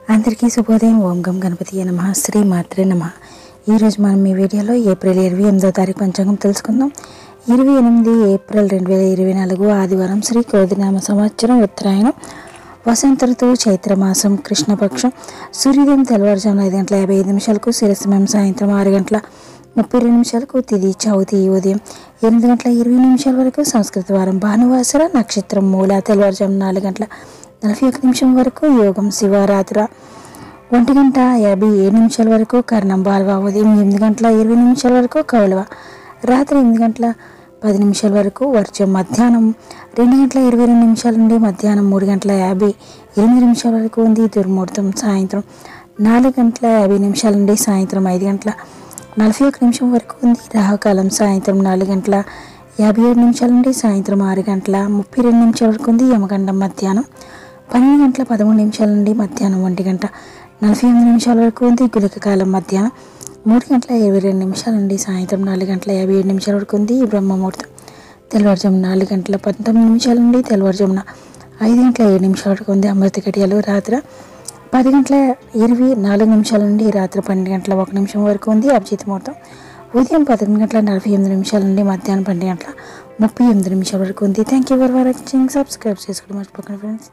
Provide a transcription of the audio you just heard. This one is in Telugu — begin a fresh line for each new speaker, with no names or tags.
అందరికీ శుభోదయం. ఓం గం గణపతియే నమః. శ్రీ మాత్రే నమః. ఈరోజు మనం ఈ వీడియోలో ఏప్రిల్ 28వ తారీఖు పంచాంగం తెలుసుకుందాం. 28 ఏప్రిల్ 2024 ఆదివారం. శ్రీ క్రోధినామ సంవత్సరం, ఉత్తరాయణం, వసంత ఋతువు, చైత్రమాసం, కృష్ణపక్షం. సూర్యోదయం తెల్లవారుజామున 5:55 సూర్యాస్తమయం సాయంత్రం 6:32 తిథి చవితి ఉదయం 8:20 వరకు. సంస్కృత వారం భానువాసర. నక్షత్రం మూల. తెల్లవారుజామున 4:41 వరకు. యోగం శివరాత్ర 1:57 వరకు. కర్ణం బాల్వ. ఉదయం 8:20 వరకు. కౌలవ రాత్రి 8:10 వరకు. వర్జం మధ్యాహ్నం 2:22 నుండి మధ్యాహ్నం 3:58 వరకు ఉంది. దుర్ముహూర్తం సాయంత్రం 4:50 నుండి సాయంత్రం 5:41 వరకు ఉంది. రాహుకాలం సాయంత్రం 4:57 నుండి సాయంత్రం 6:32 వరకు ఉంది. యమగండం మధ్యాహ్నం 12:13 నుండి మధ్యాహ్నం 1:48 వరకు ఉంది. గుళిక కాలం మధ్యాహ్నం 3:22 నుండి సాయంత్రం 4:57 వరకు ఉంది. బ్రహ్మముహూర్తం తెల్లవారుజామున 4:19 నుండి తెల్లవారుజామున 5:07 వరకు ఉంది. అమృత గడియలు రాత్రి 10:24 నుండి రాత్రి 12:01 వరకు ఉంది. అభిజిత్ ముహూర్తం ఉదయం 11:48 నుండి మధ్యాహ్నం 12:38 వరకు ఉంది. Thank you for watching. Subscribe చేసుకోవడం మర్చిపోకండి ఫ్రెండ్స్.